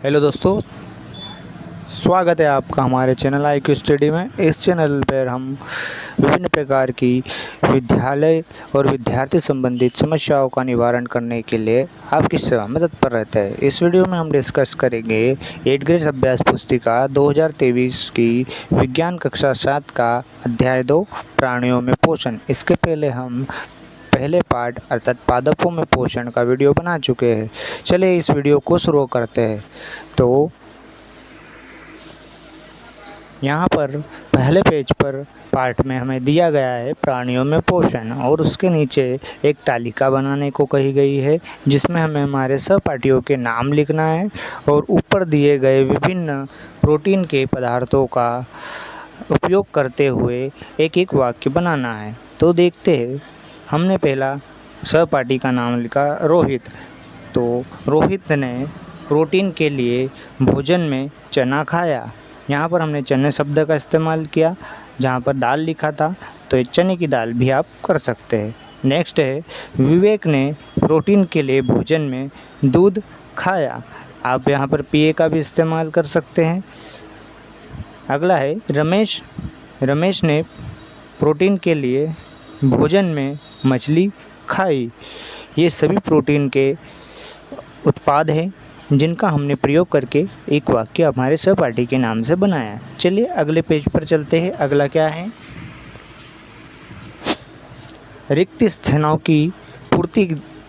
Hello दोस्तों, स्वागत है आपका हमारे चैनल IQ स्टडी में। इस चैनल पर हम विभिन्न प्रकार की विद्यालय और विद्यार्थी संबंधित समस्याओं का निवारण करने के लिए आपकी सेवा में तत्पर रहते हैं। इस वीडियो में हम डिस्कस करेंगे 8th ग्रेड अभ्यास पुस्तिका 2023 की विज्ञान कक्षा 7 का अध्याय 2 प्राणियों में पोषण। इसके पहले हम पहले पार्ट अर्थात पादपों में पोषण का वीडियो बना चुके हैं। चलिए इस वीडियो को शुरू करते हैं। तो यहाँ पर पहले पेज पर पार्ट में हमें दिया गया है प्राणियों में पोषण, और उसके नीचे एक तालिका बनाने को कही गई है जिसमें हमें हमारे सहपाठियों के नाम लिखना है और ऊपर दिए गए विभिन्न प्रोटीन के पदार्थों का उपयोग करते हुए एक एक वाक्य बनाना है। तो देखते हैं। हमने पहला सहपाठी का नाम लिखा रोहित। तो रोहित ने प्रोटीन के लिए भोजन में चना खाया। यहाँ पर हमने चने शब्द का इस्तेमाल किया। जहाँ पर दाल लिखा था तो चने की दाल भी आप कर सकते हैं। नेक्स्ट है विवेक ने प्रोटीन के लिए भोजन में दूध खाया। आप यहाँ पर पिए का भी इस्तेमाल कर सकते हैं। अगला है रमेश। रमेश ने प्रोटीन के लिए भोजन में मछली खाई। ये सभी प्रोटीन के उत्पाद हैं जिनका हमने प्रयोग करके एक वाक्य हमारे सहपाठी के नाम से बनाया। चलिए अगले पेज पर चलते हैं। अगला क्या है? रिक्त स्थानों की पूर्ति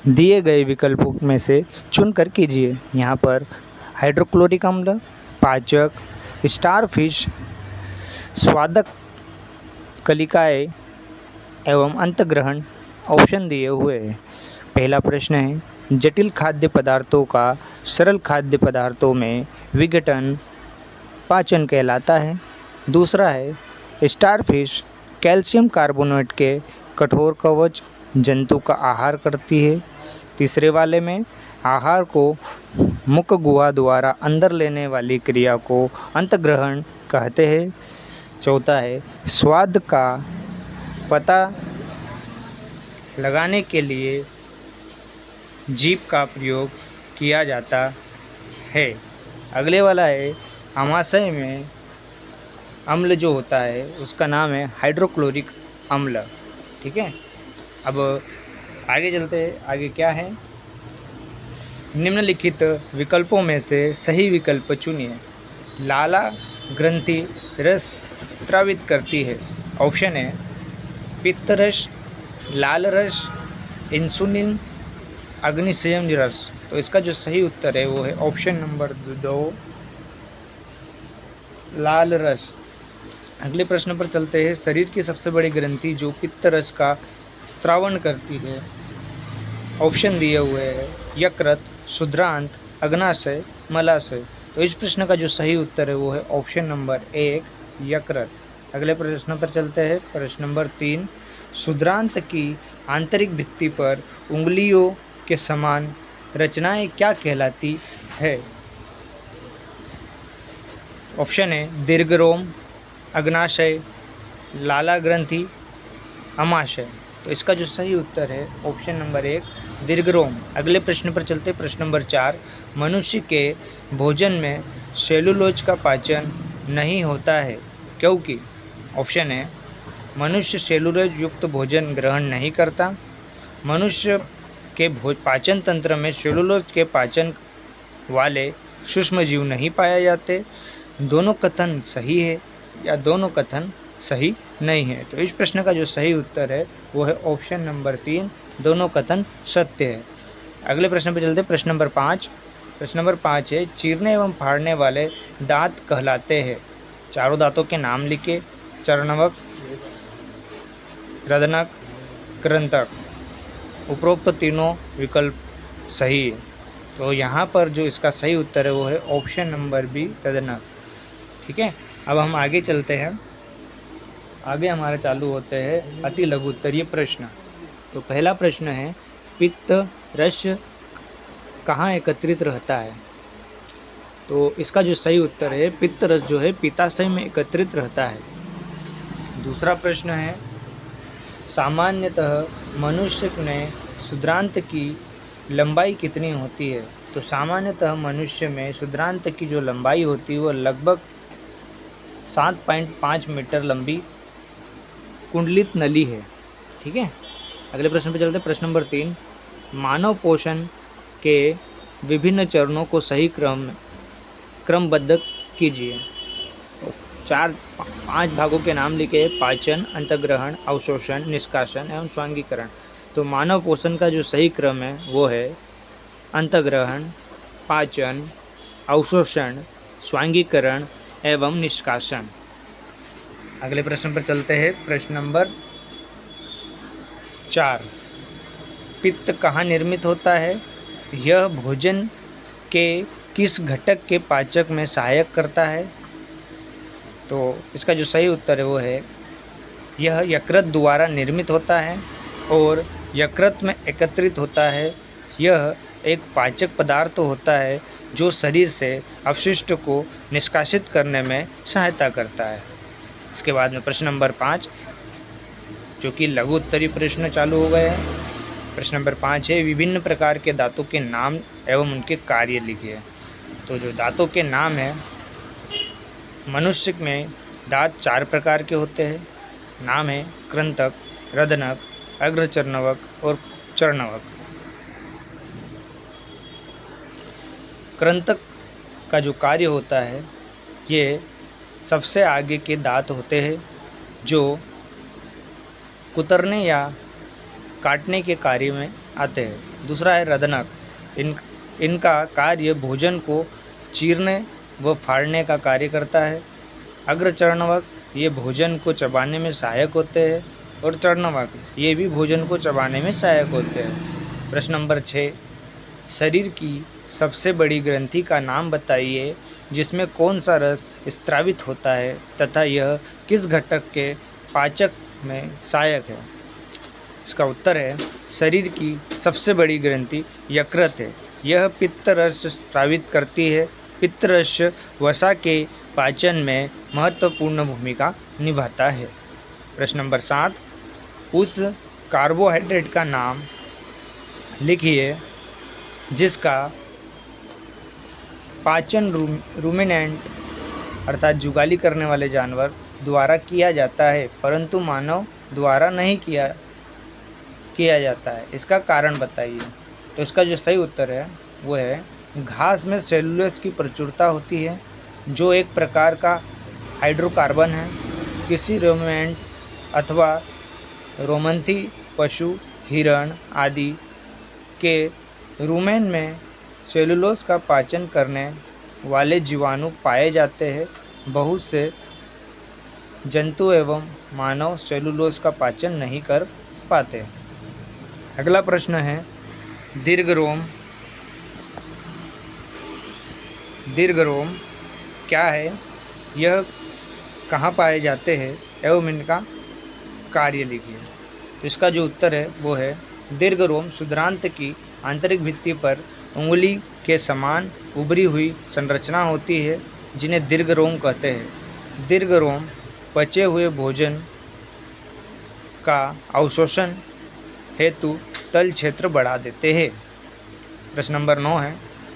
दिए गए विकल्पों में से चुनकर कीजिए। यहाँ पर हाइड्रोक्लोरिक अम्ल, पाचक, स्टारफिश, स्वादक कलिकाएँ एवं अंतग्रहण ऑप्शन दिए हुए हैं। पहला प्रश्न है जटिल खाद्य पदार्थों का सरल खाद्य पदार्थों में विघटन पाचन कहलाता है। दूसरा है स्टारफिश कैल्शियम कार्बोनेट के कठोर कवच जंतु का आहार करती है। तीसरे वाले में आहार को मुख गुहा द्वारा अंदर लेने वाली क्रिया को अंतग्रहण कहते हैं। चौथा है स्वाद का पता लगाने के लिए जीभ का प्रयोग किया जाता है। अगले वाला है आमाशय में अम्ल जो होता है उसका नाम है हाइड्रोक्लोरिक अम्ल। ठीक है, अब आगे चलते हैं। आगे क्या है? निम्नलिखित विकल्पों में से सही विकल्प चुनिए। लाला ग्रंथि रस स्रावित करती है। ऑप्शन है पित्त रस, लाल रस, इंसुलिन, अग्निशयन रस। तो इसका जो सही उत्तर है वो है ऑप्शन नंबर 2, लाल रस। अगले प्रश्न पर चलते हैं। शरीर की सबसे बड़ी ग्रंथि जो पित्त रस का स्रावण करती है। ऑप्शन दिए हुए हैं यकृत, शुद्रांत, अग्नाशय, मलाशय। तो इस प्रश्न का जो सही उत्तर है वो है ऑप्शन नंबर 1, यकृत। अगले प्रश्न पर चलते हैं। प्रश्न नंबर 3, शुद्रांत की आंतरिक भित्ति पर उंगलियों के समान रचनाएं क्या कहलाती है? ऑप्शन है दीर्घरोम, अग्नाशय, लाला ग्रंथि, अमाशय। तो इसका जो सही उत्तर है ऑप्शन नंबर 1, दीर्घरोम। अगले प्रश्न पर चलते। प्रश्न नंबर 4, मनुष्य के भोजन में सेलुलोज का पाचन नहीं होता है क्योंकि? ऑप्शन है मनुष्य सेलुलोज युक्त भोजन ग्रहण नहीं करता, मनुष्य के पाचन तंत्र में सेलुलोज के पाचन वाले सूक्ष्म जीव नहीं पाए जाते, दोनों कथन सही है या दोनों कथन सही नहीं है। तो इस प्रश्न का जो सही उत्तर है वो है ऑप्शन नंबर 3, दोनों कथन सत्य है। अगले प्रश्न पर चलते। प्रश्न नंबर 5। प्रश्न नंबर 5 है चीरने एवं फाड़ने वाले दांत कहलाते हैं। चारों दांतों के नाम लिखे। चरणवक, रदनक, कृंतक। उपरोक्त तीनों विकल्प सही है। तो यहाँ पर जो इसका सही उत्तर है वो है ऑप्शन नंबर बी, रदनक। ठीक है, अब हम आगे चलते हैं। आगे हमारे चालू होते हैं अति लघु उत्तरीय प्रश्न। तो पहला प्रश्न है पित्त रस कहाँ एकत्रित रहता है? तो इसका जो सही उत्तर है पित्त रस जो है पित्ताशय में एकत्रित रहता है। दूसरा प्रश्न है सामान्यतः मनुष्य में शुद्रांत की लंबाई कितनी होती है? तो सामान्यतः मनुष्य में क्षुद्रांत की जो लंबाई होती है वो लगभग 7.5 मीटर लंबी कुंडलित नली है। ठीक है, अगले प्रश्न पे चलते हैं। प्रश्न नंबर 3, मानव पोषण के विभिन्न चरणों को सही क्रमबद्ध कीजिए। 5 भागों के नाम लिखे: पाचन, अंतर्ग्रहण, अवशोषण, निष्कासन एवं स्वांगीकरण। तो मानव पोषण का जो सही क्रम है वो है अंतर्ग्रहण, पाचन, अवशोषण, स्वांगीकरण एवं निष्कासन। अगले प्रश्न पर चलते हैं। प्रश्न नंबर 4, पित्त कहाँ निर्मित होता है? यह भोजन के किस घटक के पाचक में सहायक करता है? तो इसका जो सही उत्तर है वो है यह यकृत द्वारा निर्मित होता है और यकृत में एकत्रित होता है। यह एक पाचक पदार्थ होता है जो शरीर से अपशिष्ट को निष्कासित करने में सहायता करता है। इसके बाद में प्रश्न नंबर 5, जो कि लघु उत्तरीय प्रश्न चालू हो गए हैं। प्रश्न नंबर 5 है, विभिन्न प्रकार के दांतों के नाम एवं उनके कार्य लिखिए। तो जो दांतों के नाम है, मनुष्य में दांत 4 प्रकार के होते हैं। नाम है कृंतक, रदनक, अग्रचर्णवक और चर्णवक। कृंतक का जो कार्य होता है, ये सबसे आगे के दांत होते हैं जो कुतरने या काटने के कार्य में आते हैं। दूसरा है रदनक, इनका कार्य भोजन को चीरने व फाड़ने का कार्य करता है। अग्रचर्णवक ये भोजन को चबाने में सहायक होते हैं और चर्णवक ये भी भोजन को चबाने में सहायक होते हैं। प्रश्न नंबर 6, शरीर की सबसे बड़ी ग्रंथि का नाम बताइए जिसमें कौन सा रस स्त्रावित होता है तथा यह किस घटक के पाचक में सहायक है? इसका उत्तर है शरीर की सबसे बड़ी ग्रंथि यकृत है। यह पित्त रस स्त्रावित करती है। पित्त रस वसा के पाचन में महत्वपूर्ण भूमिका निभाता है। प्रश्न नंबर 7, उस कार्बोहाइड्रेट का नाम लिखिए जिसका पाचन रूमिनेंट अर्थात जुगाली करने वाले जानवर द्वारा किया जाता है परंतु मानव द्वारा नहीं किया जाता है। इसका कारण बताइए। तो इसका जो सही उत्तर है वो है घास में सेलुलोज की प्रचुरता होती है जो एक प्रकार का हाइड्रोकार्बन है। किसी रोमेंट अथवा रोमंथी पशु, हिरण आदि के रूमेन में सेलुलोज का पाचन करने वाले जीवाणु पाए जाते हैं। बहुत से जंतु एवं मानव सेलुलोज का पाचन नहीं कर पाते। अगला प्रश्न है, दीर्घरोम क्या है? यह कहाँ पाए जाते हैं एवं इनका कार्य लिखिए। तो इसका जो उत्तर है वो है दीर्घरोम क्षुद्रांत की आंतरिक भित्ति पर उंगली के समान उभरी हुई संरचना होती है जिन्हें दीर्घरोम कहते हैं। दीर्घरोम पचे हुए भोजन का अवशोषण हेतु तल क्षेत्र बढ़ा देते हैं। प्रश्न नंबर 9 है,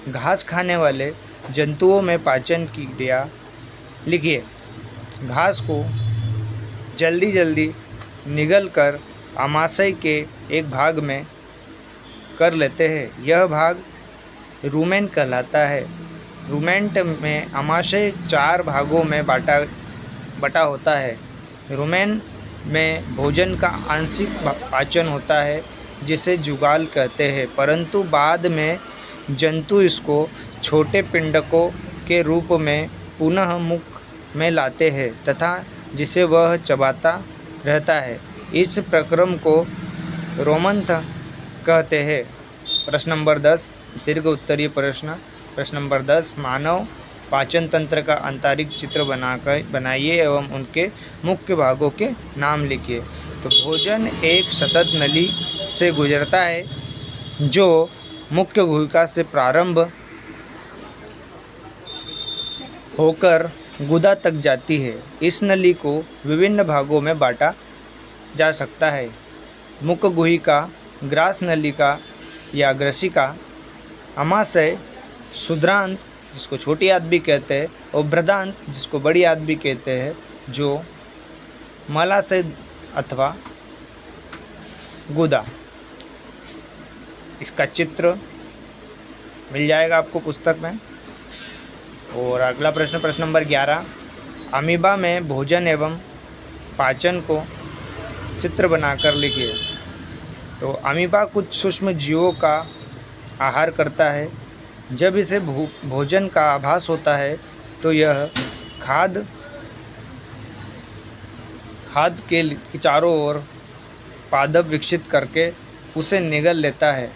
घास खाने वाले जंतुओं में पाचन की क्रिया लिखिए। घास को जल्दी निगल कर आमाशय के एक भाग में कर लेते हैं। यह भाग रूमेन कहलाता है। रूमेंट में आमाशय 4 भागों में बटा होता है। रूमेन में भोजन का आंशिक पाचन होता है जिसे जुगाल कहते हैं परंतु बाद में जंतु इसको छोटे पिंडकों के रूप में पुनः मुख में लाते हैं तथा जिसे वह चबाता रहता है। इस प्रक्रम को रोमंथ कहते हैं। प्रश्न नंबर 10, दीर्घ उत्तरीय प्रश्न। प्रश्न नंबर 10, मानव पाचन तंत्र का आंतरिक चित्र बनाइए एवं उनके मुख्य भागों के नाम लिखिए। तो भोजन एक सतत नली से गुजरता है जो मुख्य गुहिका से प्रारंभ होकर गुदा तक जाती है। इस नली को विभिन्न भागों में बांटा जा सकता है। मुख्य गुहिका, ग्रास नलिका या ग्रसिका, आमाशय शुद्रांत जिसको छोटी आंत भी कहते हैं और बृहदांत जिसको बड़ी आंत भी कहते हैं, जो मलाशय अथवा गुदा। इसका चित्र मिल जाएगा आपको पुस्तक में। और अगला प्रश्न, प्रश्न नंबर 11, अमीबा में भोजन एवं पाचन को चित्र बनाकर लिखिए। तो अमीबा कुछ सूक्ष्म जीवों का आहार करता है। जब इसे भोजन का आभास होता है तो यह खाद्य के चारों ओर पादप विकसित करके उसे निगल लेता है।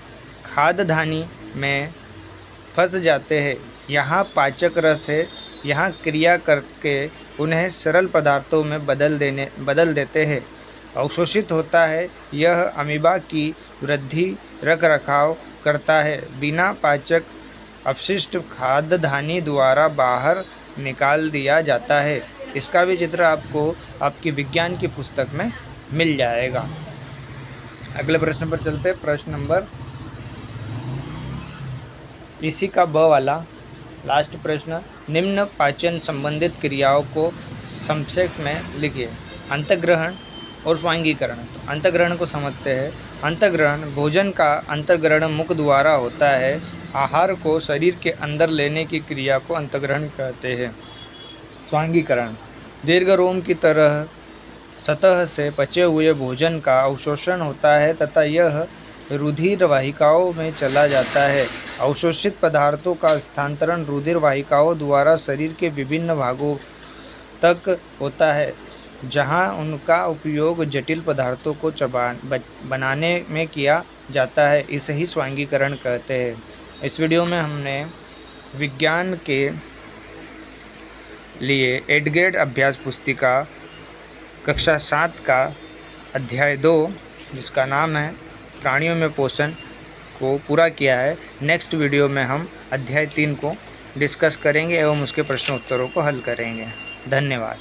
खाद्यधानी में फंस जाते हैं। यहाँ पाचक रस है। यहाँ क्रिया करके उन्हें सरल पदार्थों में बदल देते हैं। अवशोषित होता है। यह अमीबा की वृद्धि रख रखाव करता है। बिना पाचक अपशिष्ट खाद्यधानी द्वारा बाहर निकाल दिया जाता है। इसका भी चित्र आपको आपकी विज्ञान की पुस्तक में मिल जाएगा। अगले प्रश्न पर चलते हैं। प्रश्न नंबर इसी का ब वाला लास्ट प्रश्न, निम्न पाचन संबंधित क्रियाओं को संक्षेप में लिखिए। अंतर्ग्रहण और स्वांगीकरण। तो अंतर्ग्रहण को समझते हैं। अंतर्ग्रहण भोजन का अंतर्ग्रहण मुख द्वारा होता है। आहार को शरीर के अंदर लेने की क्रिया को अंतर्ग्रहण कहते हैं। स्वांगीकरण दीर्घ रोम की तरह सतह से पचे हुए भोजन का अवशोषण होता है तथा यह रुधिर वाहिकाओं में चला जाता है। अवशोषित पदार्थों का स्थानांतरण रुधिर वाहिकाओं द्वारा शरीर के विभिन्न भागों तक होता है, जहां उनका उपयोग जटिल पदार्थों को बनाने में किया जाता है। इसे ही स्वांगीकरण कहते हैं। इस वीडियो में हमने विज्ञान के लिए 8th ग्रेड अभ्यास पुस्तिका कक्षा 7 का अध्याय 2 जिसका नाम है प्राणियों में पोषण को पूरा किया है। नेक्स्ट वीडियो में हम अध्याय 3 को डिस्कस करेंगे एवं उसके प्रश्न उत्तरों को हल करेंगे। धन्यवाद।